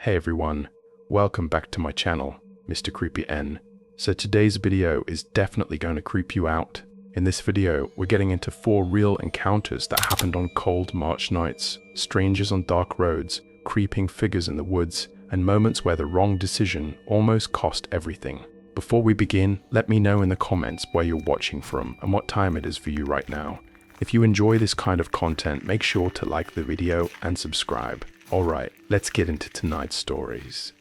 Hey everyone, welcome back to my channel, MR.Creepy N. So today's video is definitely going to creep you out. In this video, we're getting into 4 real encounters that happened on cold March nights, strangers on dark roads, creeping figures in the woods, and moments where the wrong decision almost cost everything. Before we begin, let me know in the comments where you're watching from and what time it is for you right now. If you enjoy this kind of content, make sure to like the video and subscribe. Alright, let's get into tonight's stories.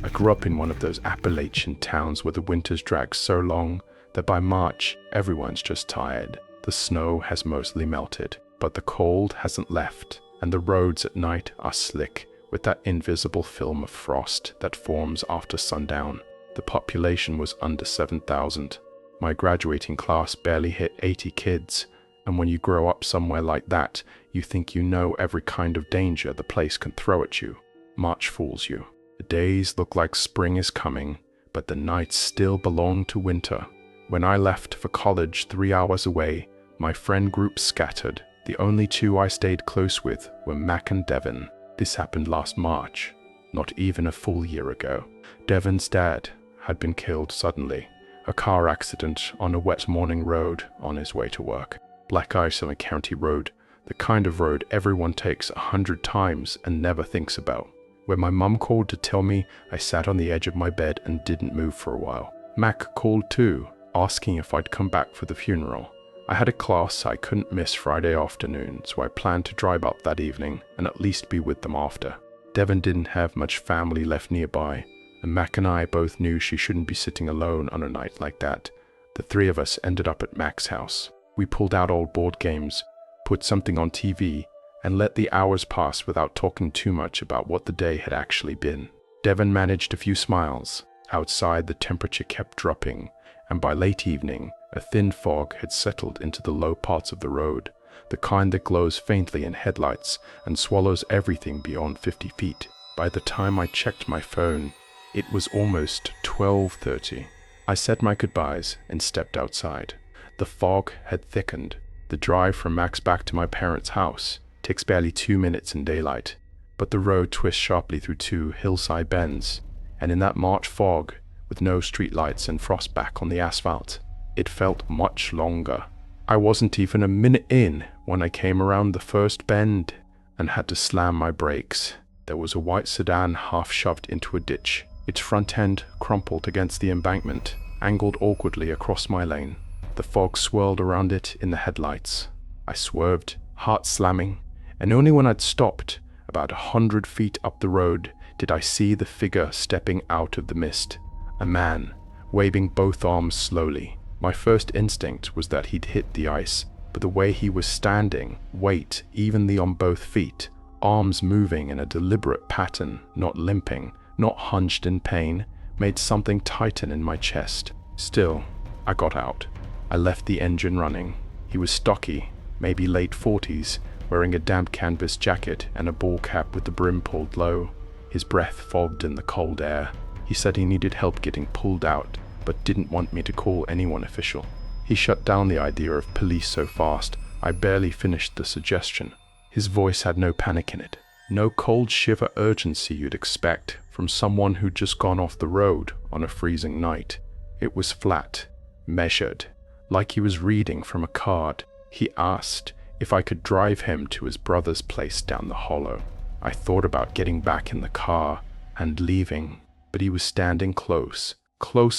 I grew up in one of those Appalachian towns where the winters drag so long that by March, everyone's just tired. The snow has mostly melted, but the cold hasn't left, and the roads at night are slick with that invisible film of frost that forms after sundown. The population was under 7,000. My graduating class barely hit 80 kids, and when you grow up somewhere like that, you think you know every kind of danger the place can throw at you. March fools you. The days look like spring is coming, but the nights still belong to winter. When I left for college 3 hours away, my friend group scattered. The only 2 I stayed close with were Mac and Devin. This happened last March, not even a full year ago. Devin's dad had been killed suddenly. A car accident on a wet morning road on his way to work. Black ice on a county road, the kind of road everyone takes 100 times and never thinks about. When my mum called to tell me, I sat on the edge of my bed and didn't move for a while. Mac called too, asking if I'd come back for the funeral. I had a class I couldn't miss Friday afternoon, so I planned to drive up that evening and at least be with them after. Devin didn't have much family left nearby, and Mac and I both knew she shouldn't be sitting alone on a night like that. The 3 of us ended up at Mac's house. We pulled out old board games, put something on TV, and let the hours pass without talking too much about what the day had actually been. Devin managed a few smiles. Outside, the temperature kept dropping, and by late evening, a thin fog had settled into the low parts of the road, the kind that glows faintly in headlights and swallows everything beyond 50 feet. By the time I checked my phone, it was almost 12:30. I said my goodbyes and stepped outside. The fog had thickened. The drive from Mac's back to my parents' house takes barely 2 minutes in daylight, but the road twists sharply through 2 hillside bends, and in that March fog, with no streetlights and frost back on the asphalt, it felt much longer. I wasn't even a minute in when I came around the first bend and had to slam my brakes. There was a white sedan half shoved into a ditch, its front end crumpled against the embankment, angled awkwardly across my lane. The fog swirled around it in the headlights. I swerved, heart slamming, and only when I'd stopped, about 100 feet up the road, did I see the figure stepping out of the mist. A man, waving both arms slowly. My first instinct was that he'd hit the ice, but the way he was standing, weight evenly on both feet, arms moving in a deliberate pattern, not limping, not hunched in pain, made something tighten in my chest. Still, I got out. I left the engine running. He was stocky, maybe late 40s, wearing a damp canvas jacket and a ball cap with the brim pulled low. His breath fogged in the cold air. He said he needed help getting pulled out, but didn't want me to call anyone official. He shut down the idea of police so fast, I barely finished the suggestion. His voice had no panic in it. No cold shiver urgency you'd expect from someone who'd just gone off the road on a freezing night. It was flat, measured, like he was reading from a card. He asked if I could drive him to his brother's place down the hollow. I thought about getting back in the car and leaving, but he was standing close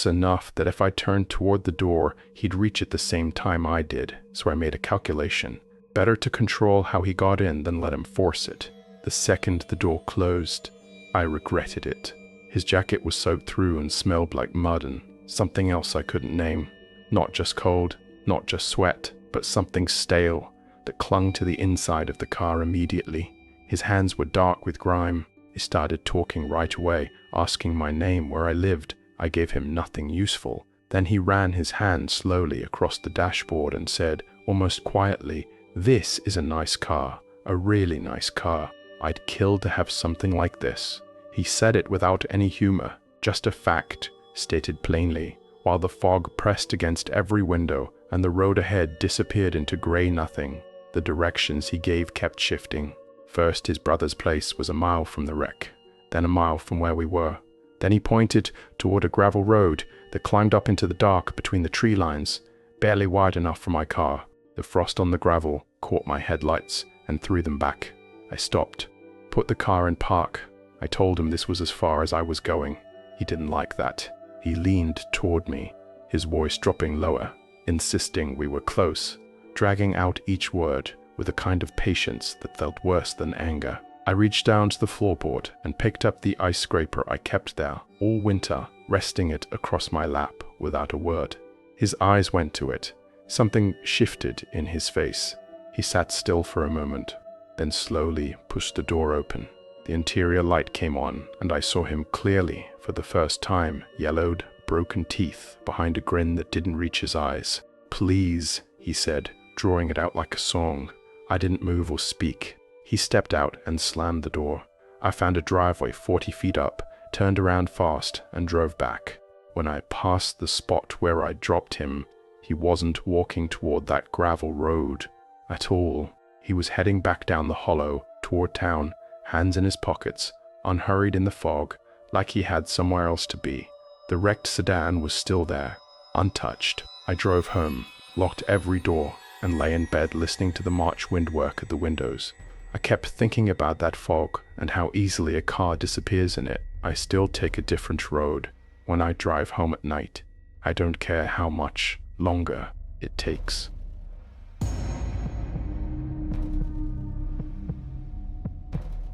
enough that if I turned toward the door, he'd reach at the same time I did, so I made a calculation. Better to control how he got in than let him force it. The second the door closed, I regretted it. His jacket was soaked through and smelled like mud and something else I couldn't name. Not just cold, not just sweat, but something stale that clung to the inside of the car immediately. His hands were dark with grime. He started talking right away, asking my name, where I lived. I gave him nothing useful. Then he ran his hand slowly across the dashboard and said, almost quietly, "This is a nice car, a really nice car. I'd kill to have something like this." He said it without any humor, just a fact, stated plainly, while the fog pressed against every window and the road ahead disappeared into gray nothing. The directions he gave kept shifting. First, his brother's place was a mile from the wreck, then a mile from where we were. Then he pointed toward a gravel road that climbed up into the dark between the tree lines, barely wide enough for my car. The frost on the gravel caught my headlights and threw them back. I stopped, put the car in park. I told him this was as far as I was going. He didn't like that. He leaned toward me, his voice dropping lower, insisting we were close, dragging out each word with a kind of patience that felt worse than anger. I reached down to the floorboard and picked up the ice scraper I kept there all winter, resting it across my lap without a word. His eyes went to it. Something shifted in his face. He sat still for a moment, then slowly pushed the door open. The interior light came on, and I saw him clearly for the first time, yellowed, broken teeth behind a grin that didn't reach his eyes. "Please," he said, drawing it out like a song. I didn't move or speak. He stepped out and slammed the door. I found a driveway 40 feet up, turned around fast, and drove back. When I passed the spot where I dropped him, he wasn't walking toward that gravel road at all. He was heading back down the hollow, toward town, hands in his pockets, unhurried in the fog, like he had somewhere else to be. The wrecked sedan was still there, untouched. I drove home, locked every door, and lay in bed listening to the March wind work at the windows. I kept thinking about that fog and how easily a car disappears in it. I still take a different road when I drive home at night. I don't care how much longer it takes.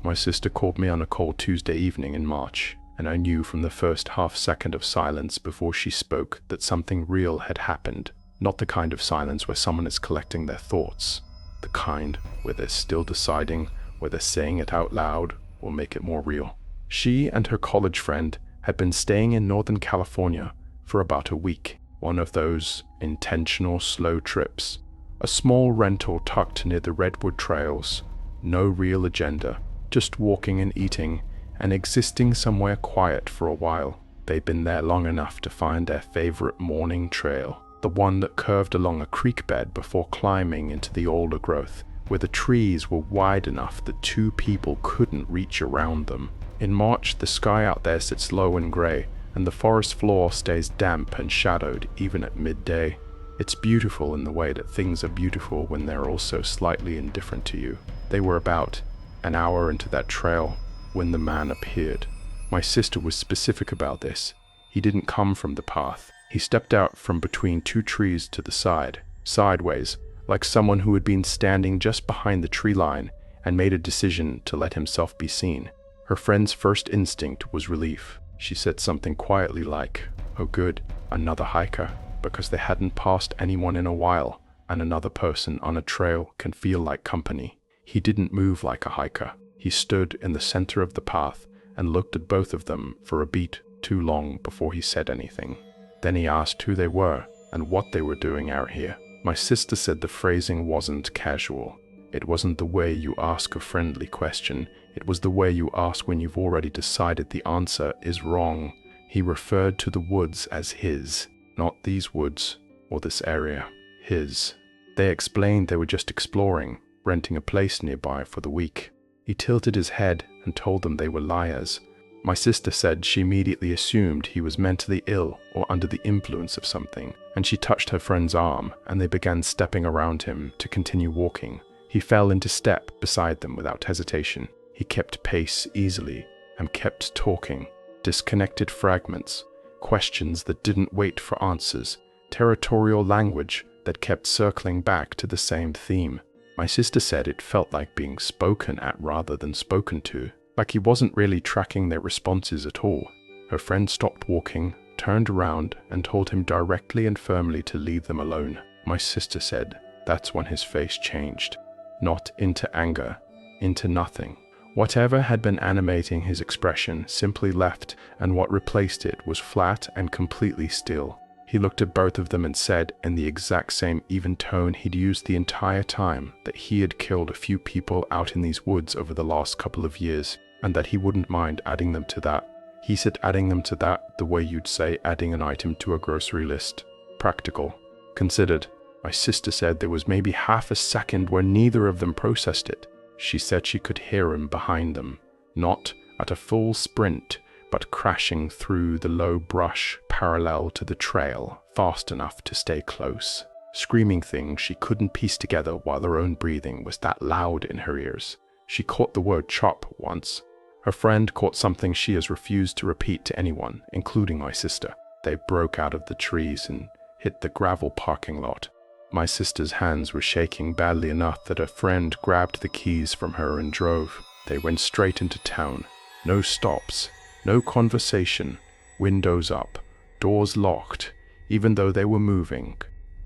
My sister called me on a cold Tuesday evening in March, and I knew from the first half second of silence before she spoke that something real had happened. Not the kind of silence where someone is collecting their thoughts. The kind where they're still deciding whether saying it out loud will make it more real. She and her college friend had been staying in Northern California for about a week. One of those intentional slow trips. A small rental tucked near the Redwood Trails. No real agenda. Just walking and eating and existing somewhere quiet for a while. They'd been there long enough to find their favorite morning trail. The one that curved along a creek bed before climbing into the older growth, where the trees were wide enough that two people couldn't reach around them. In March, the sky out there sits low and gray, and the forest floor stays damp and shadowed even at midday. It's beautiful in the way that things are beautiful when they're also slightly indifferent to you. They were about an hour into that trail when the man appeared. My sister was specific about this. He didn't come from the path. He stepped out from between two trees to the side, sideways, like someone who had been standing just behind the tree line and made a decision to let himself be seen. Her friend's first instinct was relief. She said something quietly like, "Oh good, another hiker," because they hadn't passed anyone in a while, and another person on a trail can feel like company. He didn't move like a hiker. He stood in the center of the path and looked at both of them for a beat too long before he said anything. Then he asked who they were and what they were doing out here. My sister said the phrasing wasn't casual. It wasn't the way you ask a friendly question. It was the way you ask when you've already decided the answer is wrong. He referred to the woods as his, not these woods or this area. His. They explained they were just exploring, renting a place nearby for the week. He tilted his head and told them they were liars. My sister said she immediately assumed he was mentally ill or under the influence of something, and she touched her friend's arm, and they began stepping around him to continue walking. He fell into step beside them without hesitation. He kept pace easily and kept talking. Disconnected fragments, questions that didn't wait for answers, territorial language that kept circling back to the same theme. My sister said it felt like being spoken at rather than spoken to, like he wasn't really tracking their responses at all. Her friend stopped walking, turned around, and told him directly and firmly to leave them alone. My sister said that's when his face changed. Not into anger, into nothing. Whatever had been animating his expression simply left, and what replaced it was flat and completely still. He looked at both of them and said, in the exact same even tone he'd used the entire time, that he had killed a few people out in these woods over the last couple of years, and that he wouldn't mind adding them to that. He said adding them to that the way you'd say adding an item to a grocery list. Practical. Considered. My sister said there was maybe half a second where neither of them processed it. She said she could hear him behind them, not at a full sprint, but crashing through the low brush parallel to the trail, fast enough to stay close, screaming things she couldn't piece together while her own breathing was that loud in her ears. She caught the word chop once. Her friend caught something she has refused to repeat to anyone, including my sister. They broke out of the trees and hit the gravel parking lot. My sister's hands were shaking badly enough that her friend grabbed the keys from her and drove. They went straight into town. No stops, no conversation, windows up, doors locked, even though they were moving.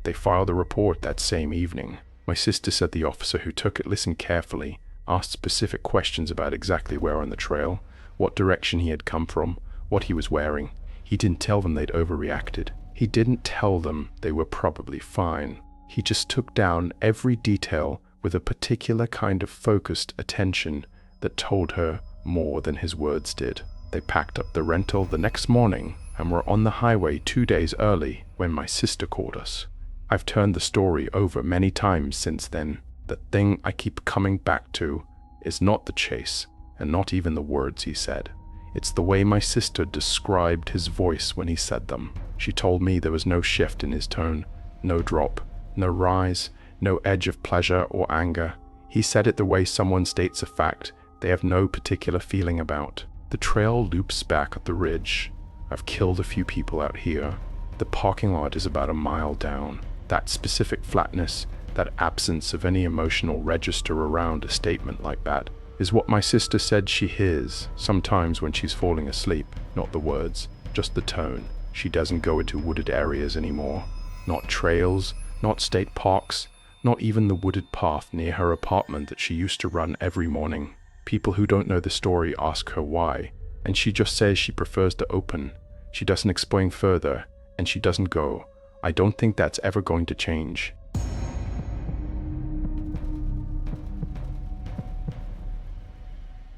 They filed a report that same evening. My sister said the officer who took it listened carefully, asked specific questions about exactly where on the trail, what direction he had come from, what he was wearing. He didn't tell them they'd overreacted. He didn't tell them they were probably fine. He just took down every detail with a particular kind of focused attention that told her more than his words did. They packed up the rental the next morning and were on the highway 2 days early when my sister called us. I've turned the story over many times since then. The thing I keep coming back to is not the chase, and not even the words he said. It's the way my sister described his voice when he said them. She told me there was no shift in his tone, no drop, no rise, no edge of pleasure or anger. He said it the way someone states a fact they have no particular feeling about. The trail loops back at the ridge. I've killed a few people out here. The parking lot is about a mile down. That specific flatness, that absence of any emotional register around a statement like that, is what my sister said she hears sometimes when she's falling asleep. Not the words, just the tone. She doesn't go into wooded areas anymore. Not trails, not state parks, not even the wooded path near her apartment that she used to run every morning. People who don't know the story ask her why, and she just says she prefers to open. She doesn't explain further, and she doesn't go. I don't think that's ever going to change.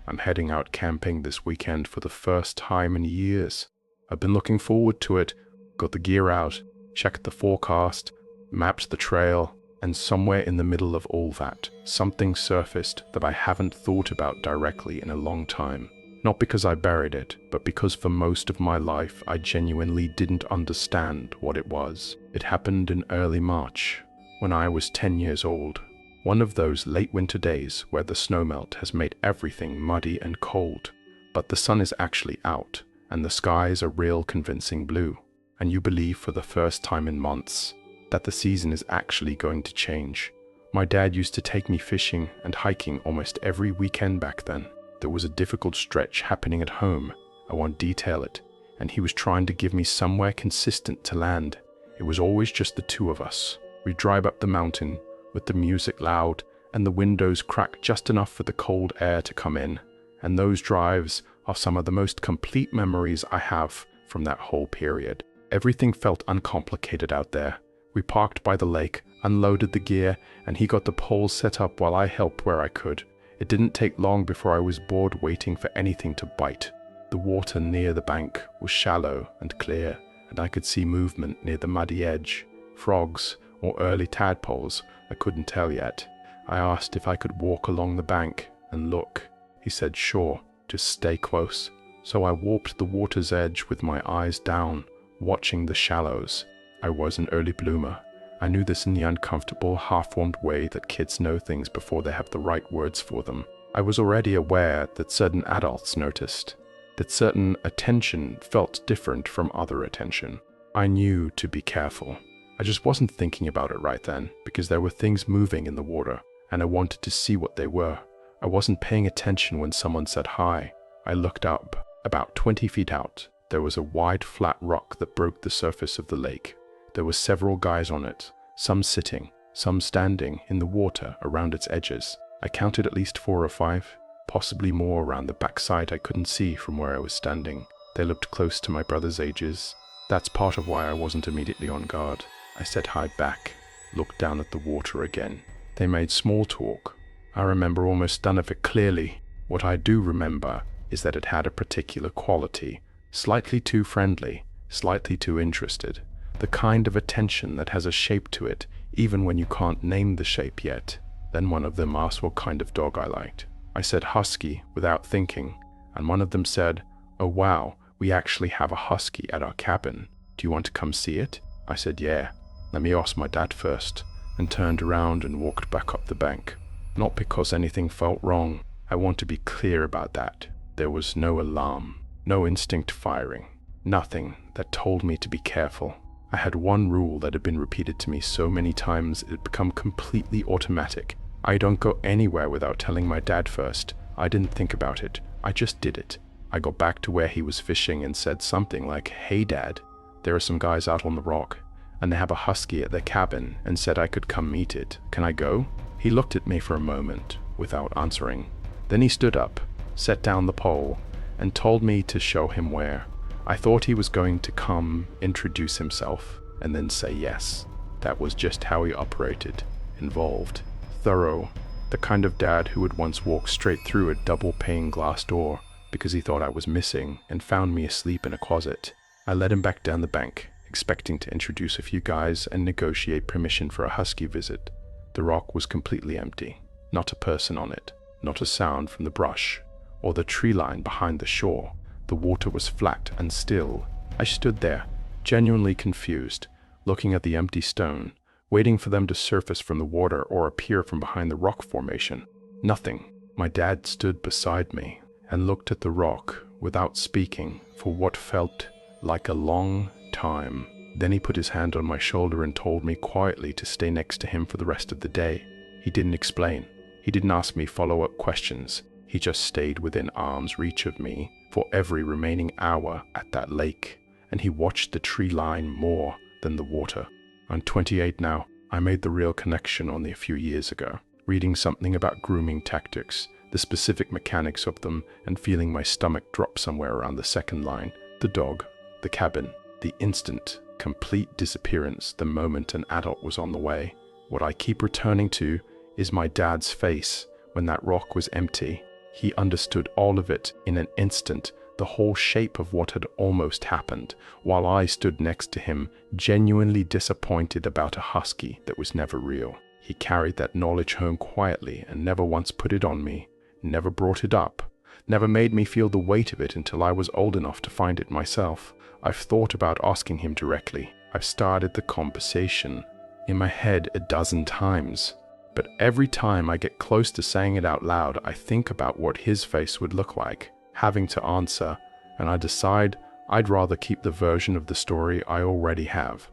I'm heading out camping this weekend for the first time in years. I've been looking forward to it, got the gear out, checked the forecast, mapped the trail, and somewhere in the middle of all that, something surfaced that I haven't thought about directly in a long time. Not because I buried it, but because for most of my life I genuinely didn't understand what it was. It happened in early March, when I was 10 years old. One of those late winter days where the snowmelt has made everything muddy and cold, but the sun is actually out, and the skies are real convincing blue, and you believe for the first time in months that the season is actually going to change. My dad used to take me fishing and hiking almost every weekend back then. There was a difficult stretch happening at home. I won't detail it, and he was trying to give me somewhere consistent to land. It was always just the two of us. We'd drive up the mountain with the music loud and the windows cracked just enough for the cold air to come in, and those drives are some of the most complete memories I have from that whole period. Everything felt uncomplicated out there. We parked by the lake, unloaded the gear, and he got the poles set up while I helped where I could. It didn't take long before I was bored waiting for anything to bite. The water near the bank was shallow and clear, and I could see movement near the muddy edge. Frogs or early tadpoles, I couldn't tell yet. I asked if I could walk along the bank and look. He said sure, just stay close. So I warped the water's edge with my eyes down, watching the shallows. I was an early bloomer. I knew this in the uncomfortable, half-formed way that kids know things before they have the right words for them. I was already aware that certain adults noticed, that certain attention felt different from other attention. I knew to be careful. I just wasn't thinking about it right then, because there were things moving in the water, and I wanted to see what they were. I wasn't paying attention when someone said hi. I looked up. About 20 feet out, there was a wide flat rock that broke the surface of the lake. There were several guys on it, some sitting, some standing in the water around its edges. I counted at least 4 or 5, possibly more around the backside I couldn't see from where I was standing. They looked close to my brother's ages. That's part of why I wasn't immediately on guard. I said hi back, looked down at the water again. They made small talk. I remember almost none of it clearly. What I do remember is that it had a particular quality, slightly too friendly, slightly too interested. The kind of attention that has a shape to it, even when you can't name the shape yet. Then one of them asked what kind of dog I liked. I said husky without thinking, and one of them said, "Oh wow, we actually have a husky at our cabin. Do you want to come see it?" I said, "Yeah, let me ask my dad first," and turned around and walked back up the bank. Not because anything felt wrong. I want to be clear about that. There was no alarm, no instinct firing, nothing that told me to be careful. I had one rule that had been repeated to me so many times it had become completely automatic. I don't go anywhere without telling my dad first. I didn't think about it. I just did it. I got back to where he was fishing and said something like, "Hey Dad, there are some guys out on the rock, and they have a husky at their cabin and said I could come meet it. Can I go?" He looked at me for a moment without answering. Then he stood up, set down the pole, and told me to show him where. I thought he was going to come, introduce himself, and then say yes. That was just how he operated. Involved. Thorough. The kind of dad who would once walk straight through a double-pane glass door because he thought I was missing and found me asleep in a closet. I led him back down the bank, expecting to introduce a few guys and negotiate permission for a husky visit. The rock was completely empty. Not a person on it. Not a sound from the brush or the tree line behind the shore. The water was flat and still. I stood there, genuinely confused, looking at the empty stone, waiting for them to surface from the water or appear from behind the rock formation. Nothing. My dad stood beside me and looked at the rock without speaking for what felt like a long time. Then he put his hand on my shoulder and told me quietly to stay next to him for the rest of the day. He didn't explain. He didn't ask me follow-up questions. He just stayed within arm's reach of me for every remaining hour at that lake, and he watched the tree line more than the water. I'm 28 now. I made the real connection only a few years ago, reading something about grooming tactics, the specific mechanics of them, and feeling my stomach drop somewhere around the second line. The dog, the cabin, the instant, complete disappearance the moment an adult was on the way. What I keep returning to is my dad's face when that rock was empty. He understood all of it in an instant, the whole shape of what had almost happened, while I stood next to him, genuinely disappointed about a husky that was never real. He carried that knowledge home quietly and never once put it on me, never brought it up, never made me feel the weight of it until I was old enough to find it myself. I've thought about asking him directly. I've started the conversation in my head a dozen times. But every time I get close to saying it out loud, I think about what his face would look like, having to answer, and I decide I'd rather keep the version of the story I already have.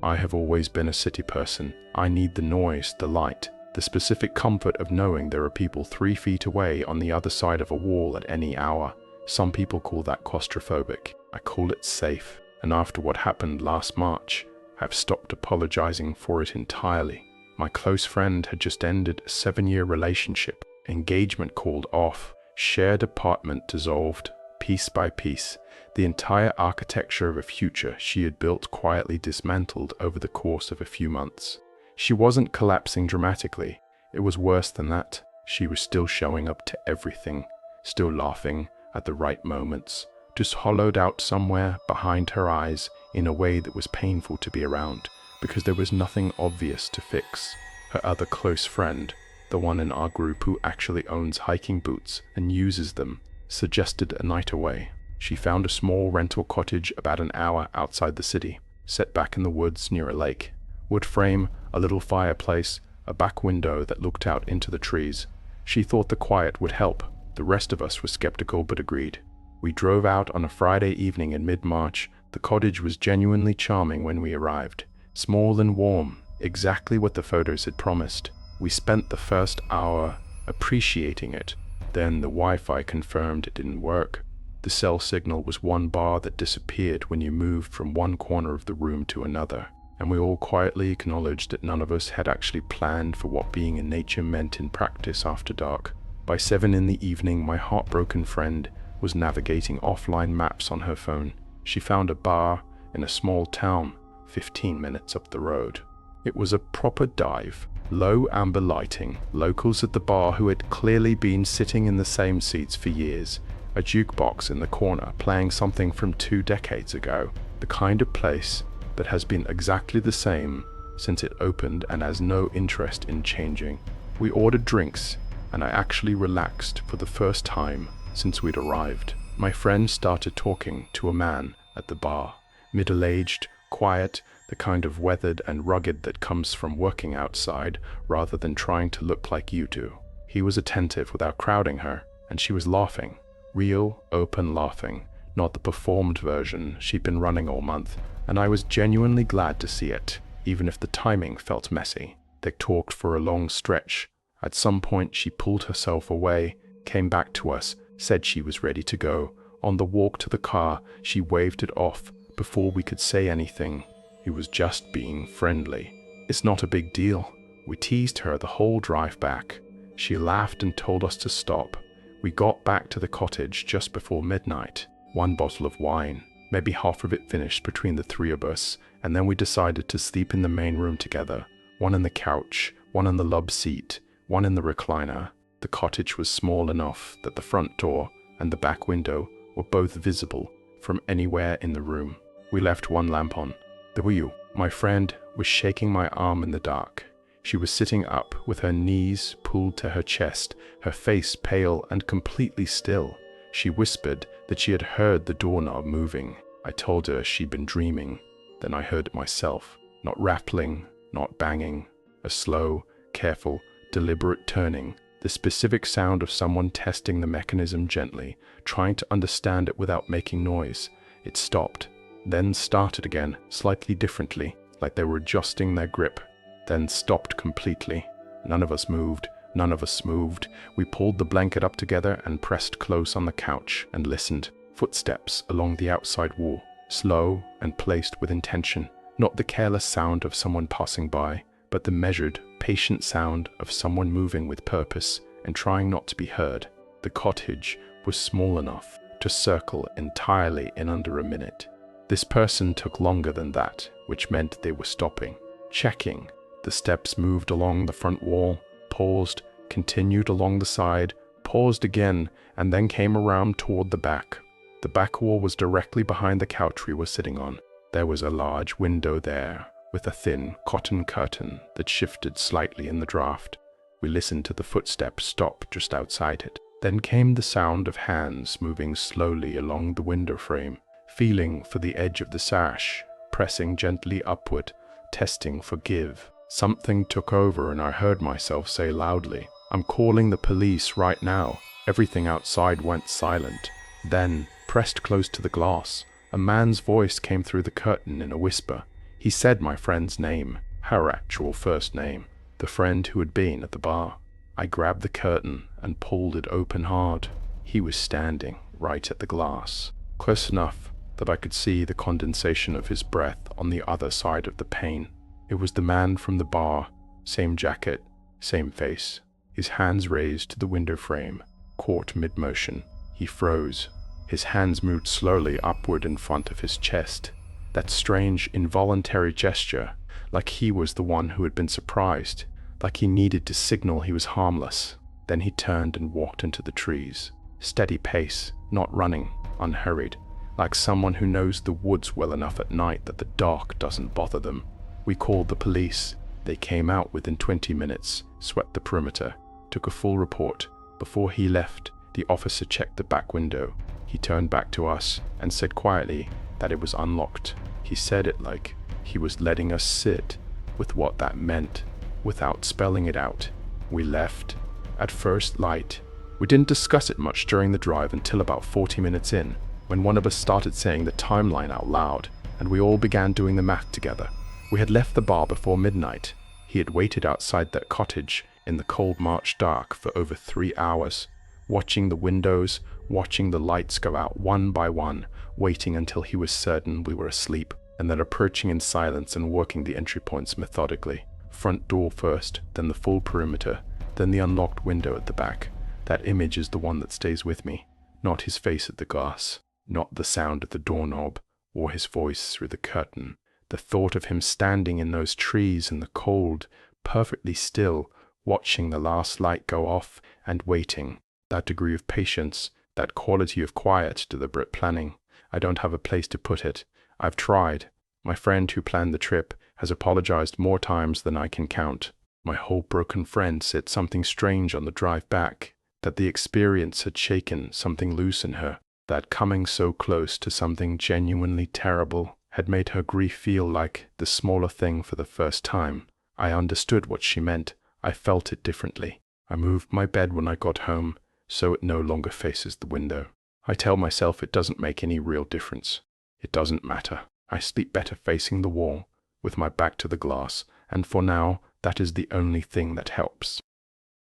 I have always been a city person. I need the noise, the light, the specific comfort of knowing there are people 3 feet away on the other side of a wall at any hour. Some people call that claustrophobic. I call it safe. And after what happened last March, I've stopped apologizing for it entirely. My close friend had just ended a 7-year relationship, engagement called off, shared apartment dissolved, piece by piece, the entire architecture of a future she had built quietly dismantled over the course of a few months. She wasn't collapsing dramatically. It was worse than that. She was still showing up to everything, still laughing at the right moments, just hollowed out somewhere behind her eyes in a way that was painful to be around, because there was nothing obvious to fix. Her other close friend, the one in our group who actually owns hiking boots and uses them, suggested a night away. She found a small rental cottage about an hour outside the city, set back in the woods near a lake. Wood frame, a little fireplace, a back window that looked out into the trees. She thought the quiet would help. The rest of us were skeptical but agreed. We drove out on a Friday evening in mid-March. The cottage was genuinely charming when we arrived. Small and warm, exactly what the photos had promised. We spent the first hour appreciating it. Then the Wi-Fi confirmed it didn't work. The cell signal was one bar that disappeared when you moved from one corner of the room to another. And we all quietly acknowledged that none of us had actually planned for what being in nature meant in practice after dark. By 7 in the evening, my heartbroken friend was navigating offline maps on her phone. She found a bar in a small town 15 minutes up the road. It was a proper dive. Low amber lighting, locals at the bar who had clearly been sitting in the same seats for years, a jukebox in the corner playing something from 2 decades ago, the kind of place but has been exactly the same since it opened and has no interest in changing. We ordered drinks, and I actually relaxed for the first time since we'd arrived. My friend started talking to a man at the bar, middle-aged, quiet, the kind of weathered and rugged that comes from working outside rather than trying to look like you do. He was attentive without crowding her, and she was laughing. Real, open laughing, not the performed version she'd been running all month, and I was genuinely glad to see it, even if the timing felt messy. They talked for a long stretch. At some point she pulled herself away, came back to us, said she was ready to go. On the walk to the car, she waved it off before we could say anything. He was just being friendly. It's not a big deal. We teased her the whole drive back. She laughed and told us to stop. We got back to the cottage just before midnight. 1 bottle of wine, maybe half of it finished between the 3 of us, and then we decided to sleep in the main room together. One on the couch, one on the love seat, one in the recliner. The cottage was small enough that the front door and the back window were both visible from anywhere in the room. We left one lamp on. There were you. My friend was shaking my arm in the dark. She was sitting up with her knees pulled to her chest, her face pale and completely still. She whispered that she had heard the doorknob moving. I told her she'd been dreaming. Then I heard it myself. Not rattling, not banging. A slow, careful, deliberate turning. The specific sound of someone testing the mechanism gently, trying to understand it without making noise. It stopped, then started again, slightly differently, like they were adjusting their grip, then stopped completely. None of us moved. None of us moved. We pulled the blanket up together and pressed close on the couch and listened. Footsteps along the outside wall, slow and placed with intention. Not the careless sound of someone passing by, but the measured, patient sound of someone moving with purpose and trying not to be heard. The cottage was small enough to circle entirely in under a minute. This person took longer than that, which meant they were stopping, checking. The steps moved along the front wall, paused, continued along the side, paused again, and then came around toward the back. The back wall was directly behind the couch we were sitting on. There was a large window there, with a thin cotton curtain that shifted slightly in the draft. We listened to the footsteps stop just outside it. Then came the sound of hands moving slowly along the window frame, feeling for the edge of the sash, pressing gently upward, testing for give. Something took over and I heard myself say loudly, "I'm calling the police right now." Everything outside went silent. Then, pressed close to the glass, a man's voice came through the curtain in a whisper. He said my friend's name, her actual first name, the friend who had been at the bar. I grabbed the curtain and pulled it open hard. He was standing right at the glass, close enough that I could see the condensation of his breath on the other side of the pane. It was the man from the bar, same jacket, same face. His hands raised to the window frame, caught mid-motion. He froze. His hands moved slowly upward in front of his chest. That strange, involuntary gesture, like he was the one who had been surprised, like he needed to signal he was harmless. Then he turned and walked into the trees. Steady pace, not running, unhurried, like someone who knows the woods well enough at night that the dark doesn't bother them. We called the police. They came out within 20 minutes, swept the perimeter, took a full report. Before he left, the officer checked the back window. He turned back to us and said quietly that it was unlocked. He said it like he was letting us sit with what that meant, without spelling it out. We left at first light. We didn't discuss it much during the drive until about 40 minutes in, when one of us started saying the timeline out loud, and we all began doing the math together. We had left the bar before midnight. He had waited outside that cottage in the cold March dark for over 3 hours, watching the windows, watching the lights go out one by one, waiting until he was certain we were asleep, and then approaching in silence and working the entry points methodically. Front door first, then the full perimeter, then the unlocked window at the back. That image is the one that stays with me, not his face at the glass, not the sound of the doorknob, or his voice through the curtain. The thought of him standing in those trees in the cold, perfectly still, watching the last light go off and waiting. That degree of patience, that quality of quiet, deliberate planning. I don't have a place to put it. I've tried. My friend who planned the trip has apologized more times than I can count. My whole broken friend said something strange on the drive back, that the experience had shaken something loose in her, that coming so close to something genuinely terrible had made her grief feel like the smaller thing for the first time. I understood what she meant. I felt it differently. I moved my bed when I got home, so it no longer faces the window. I tell myself it doesn't make any real difference. It doesn't matter. I sleep better facing the wall, with my back to the glass, and for now, that is the only thing that helps.